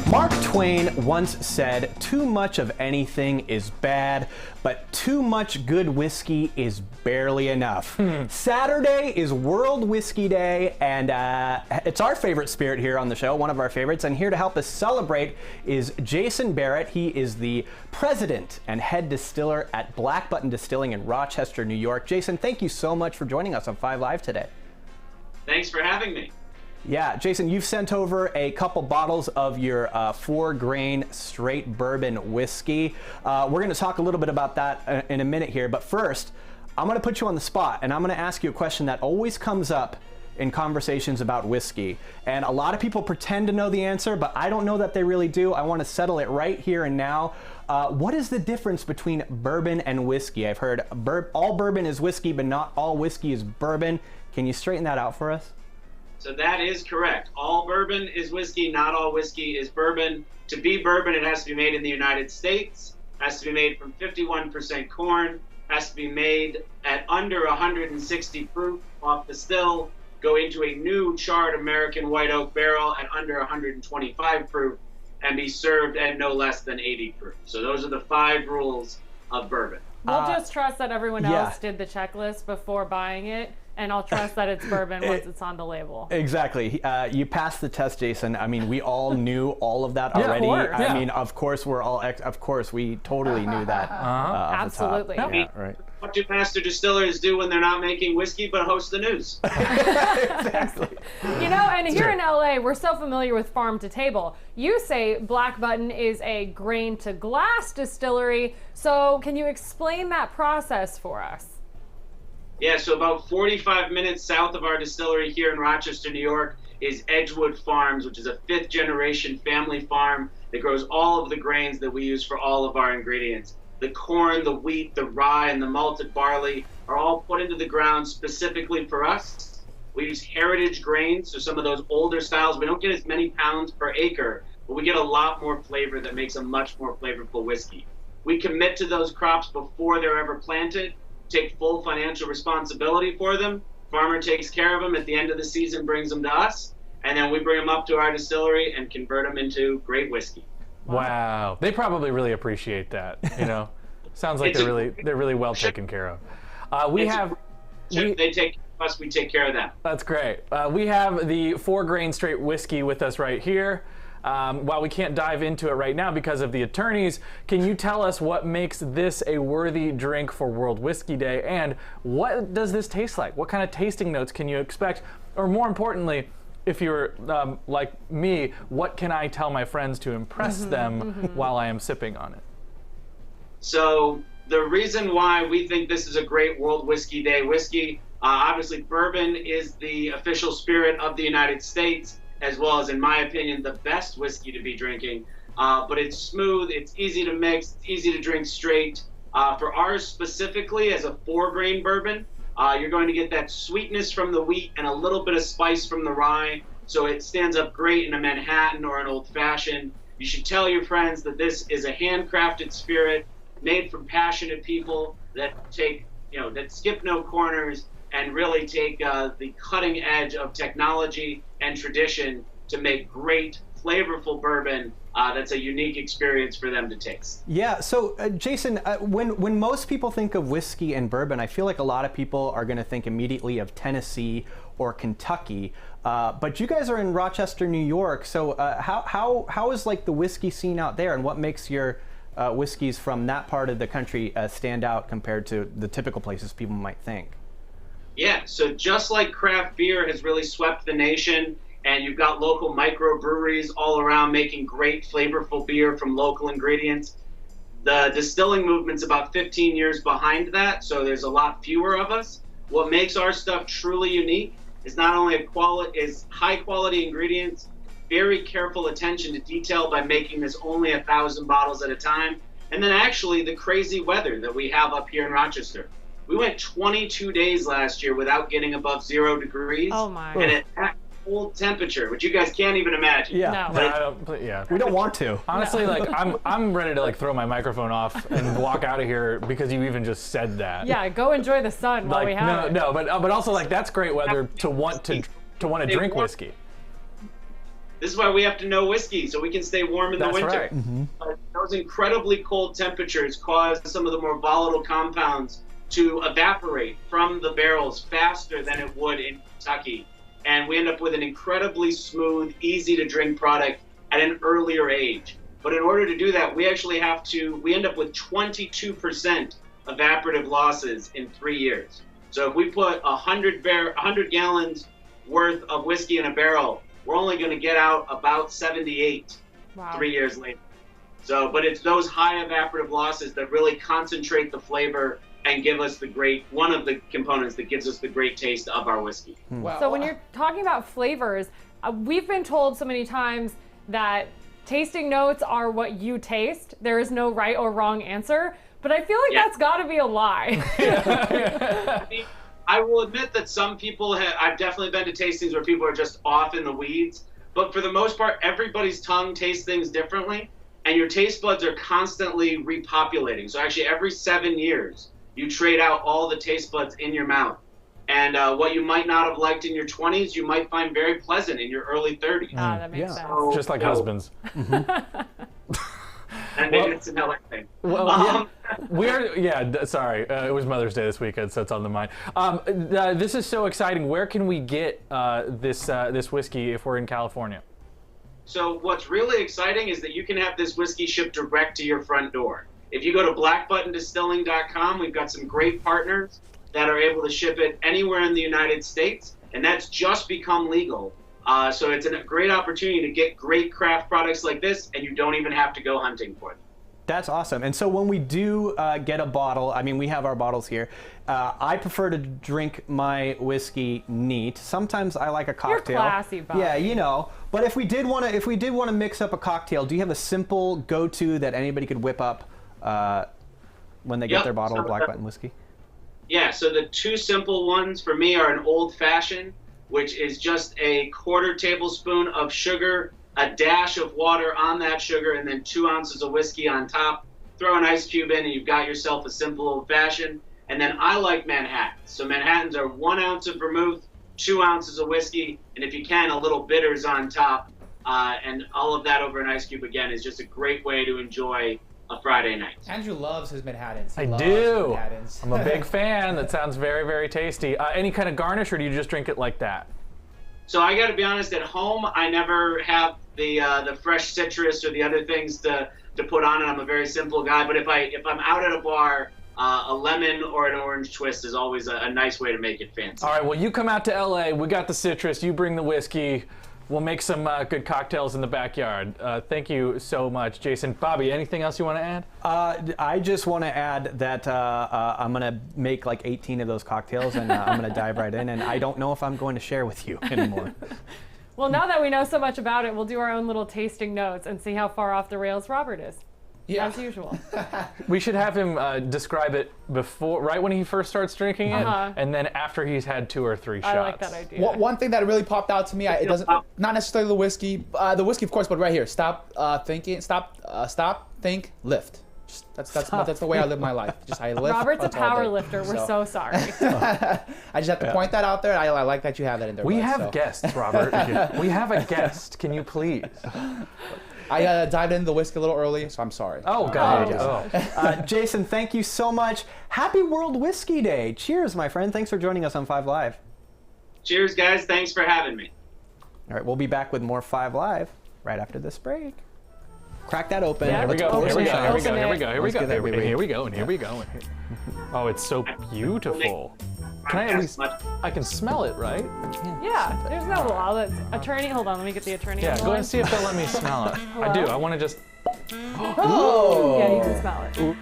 Mark Twain once said, "Too much of anything is bad, but too much good whiskey is barely enough." Saturday is World Whiskey Day, and it's our favorite spirit here on the show, one of our favorites. And here to help us celebrate is Jason Barrett. He is the president and head distiller at Black Button Distilling in Rochester, New York. Jason, thank you so much for joining us on 5 Live today. Thanks for having me. Yeah, Jason, you've sent over a couple bottles of your 4-grain straight bourbon whiskey. We're going to talk a little bit about that in a minute here, but first, I'm going to put you on the spot, and I'm going to ask you a question that always comes up in conversations about whiskey. And a lot of people pretend to know the answer, but I don't know that they really do. I want to settle it right here and now. What is the difference between bourbon and whiskey? I've heard all bourbon is whiskey, but not all whiskey is bourbon. Can you straighten that out for us? So that is correct. All bourbon is whiskey, not all whiskey is bourbon. To be bourbon, it has to be made in the United States, has to be made from 51% corn, has to be made at under 160 proof off the still, go into a new charred American white oak barrel at under 125 proof, and be served at no less than 80 proof. So those are the 5 rules of bourbon. We'll just trust that everyone else did the checklist before buying it, and I'll trust that it's bourbon once it's on the label. Exactly. You passed the test, Jason. I mean, we all knew all of that already. I mean, of course, of course, we totally knew that. Absolutely. Yeah, right. What do master distillers do when they're not making whiskey but host the news? Exactly. You know, and here in LA, we're so familiar with farm to table. You say Black Button is a grain to glass distillery. So can you explain that process for us? Yeah, so about 45 minutes south of our distillery here in Rochester, New York, is Edgewood Farms, which is a 5th-generation family farm that grows all of the grains that we use for all of our ingredients. The corn, the wheat, the rye, and the malted barley are all put into the ground specifically for us. We use heritage grains, so some of those older styles. We don't get as many pounds per acre, but we get a lot more flavor that makes a much more flavorful whiskey. We commit to those crops before they're ever planted, take full financial responsibility for them. Farmer takes care of them at the end of the season, brings them to us, and then we bring them up to our distillery and convert them into great whiskey. Wow, they probably really appreciate that. You know, sounds like they're really well taken care of. They take care of us, we take care of them. That's great. We have the 4-grain straight whiskey with us right here. While we can't dive into it right now because of the attorneys, can you tell us what makes this a worthy drink for World Whiskey Day, and what does this taste like? What kind of tasting notes can you expect? Or more importantly, if you're like me, what can I tell my friends to impress them while I am sipping on it? So the reason why we think this is a great World Whiskey Day whiskey, obviously bourbon is the official spirit of the United States, as well as, in my opinion, the best whiskey to be drinking. But it's smooth, it's easy to mix, it's easy to drink straight. For ours specifically, as a 4-grain bourbon, you're going to get that sweetness from the wheat and a little bit of spice from the rye. So it stands up great in a Manhattan or an Old Fashioned. You should tell your friends that this is a handcrafted spirit made from passionate people that that skip no corners and really take the cutting edge of technology and tradition to make great, flavorful bourbon that's a unique experience for them to taste. Yeah, so Jason, when most people think of whiskey and bourbon, I feel like a lot of people are going to think immediately of Tennessee or Kentucky, but you guys are in Rochester, New York, so how is like the whiskey scene out there, and what makes your whiskeys from that part of the country stand out compared to the typical places people might think? Yeah, so just like craft beer has really swept the nation, and you've got local microbreweries all around making great flavorful beer from local ingredients, the distilling movement's about 15 years behind that, so there's a lot fewer of us. What makes our stuff truly unique is not only high quality ingredients, very careful attention to detail by making this only 1,000 bottles at a time, and then actually the crazy weather that we have up here in Rochester. We went 22 days last year without getting above 0 degrees. Oh my! And at that cold temperature, which you guys can't even imagine. Yeah, No. We don't want to. Honestly, like I'm ready to like throw my microphone off and walk out of here because you even just said that. Yeah, go enjoy the sun while we have it. No, but also like that's great weather to want to drink whiskey. This is why we have to know whiskey, so we can stay warm in the That's winter. right. Those incredibly cold temperatures cause some of the more volatile compounds to evaporate from the barrels faster than it would in Kentucky. And we end up with an incredibly smooth, easy to drink product at an earlier age. But in order to do that, we end up with 22% evaporative losses in 3 years. So if we put 100 gallons worth of whiskey in a barrel, we're only going to get out about 78 3 years later. So, but it's those high evaporative losses that really concentrate the flavor and give us one of the components that gives us the great taste of our whiskey. Wow. So when you're talking about flavors, we've been told so many times that tasting notes are what you taste. There is no right or wrong answer, but I feel like that's got to be a lie. I will admit that some people I've definitely been to tastings where people are just off in the weeds, but for the most part, everybody's tongue tastes things differently, and your taste buds are constantly repopulating. So actually every 7 years, you trade out all the taste buds in your mouth. And what you might not have liked in your 20s, you might find very pleasant in your early 30s. That makes sense. Just like husbands. And maybe it's another thing. Well, sorry. It was Mother's Day this weekend, so it's on the mind. This is so exciting. Where can we get this whiskey if we're in California? So what's really exciting is that you can have this whiskey shipped direct to your front door. If you go to blackbuttondistilling.com, we've got some great partners that are able to ship it anywhere in the United States, and that's just become legal. So it's a great opportunity to get great craft products like this, and you don't even have to go hunting for them. That's awesome. And so when we do get a bottle, I mean, we have our bottles here. I prefer to drink my whiskey neat. Sometimes I like a cocktail. You're classy, Bob. Yeah, you know. But if we did want to mix up a cocktail, do you have a simple go-to that anybody could whip up when they get their bottle of Black Button whiskey? Yeah. So the two simple ones for me are an old fashioned, which is just a 1/4 tablespoon of sugar, a dash of water on that sugar, and then 2 ounces of whiskey on top. Throw an ice cube in, and you've got yourself a simple old fashioned. And then I like Manhattans. So Manhattans are 1 ounce of vermouth, 2 ounces of whiskey, and if you can, a little bitters on top. And all of that over an ice cube, again, is just a great way to enjoy a Friday night. Andrew loves his Manhattans. He I loves do. Manhattans. I'm a big fan. That sounds very, very tasty. Any kind of garnish, or do you just drink it like that? So I got to be honest. At home, I never have the fresh citrus or the other things to put on it. I'm a very simple guy. But if I'm out at a bar, a lemon or an orange twist is always a nice way to make it fancy. All right. Well, you come out to LA. We got the citrus. You bring the whiskey. We'll make some good cocktails in the backyard. Thank you so much, Jason. Bobby, anything else you want to add? I just want to add that I'm going to make like 18 of those cocktails, and I'm going to dive right in, and I don't know if I'm going to share with you anymore. Well, now that we know so much about it, we'll do our own little tasting notes and see how far off the rails Robert is. Yeah. As usual. We should have him describe it right when he first starts drinking it, and then after he's had 2 or 3 shots. I like that idea. One thing that really popped out to me, it doesn't, not necessarily the whiskey, of course, but right here, stop, think, lift. That's the way I live my life. I lift. Robert's a all power day. lifter. We're so sorry. I just have to point that out there. I like that you have that in there. We bud, have so. guests, Robert. We have a guest. Can you please? I dived into the whiskey a little early, so I'm sorry. Oh, God. Jason, thank you so much. Happy World Whiskey Day. Cheers, my friend. Thanks for joining us on 5 Live. Cheers, guys. Thanks for having me. All right, we'll be back with more 5 Live right after this break. Crack that open. Yeah, Here we Let's go. pour Here some we go. shots. Here we go. Here we go. Here we Let's go. get that Here we go. baby. Here we go. And here we go. Oh, it's so beautiful. Can I at least? I can smell it, right? Yeah, there's no law that's attorney. Hold on, let me get the attorney. Yeah. on the Go ahead line. and see if they'll let me smell it. I do. I want to just. Yeah, you can smell it.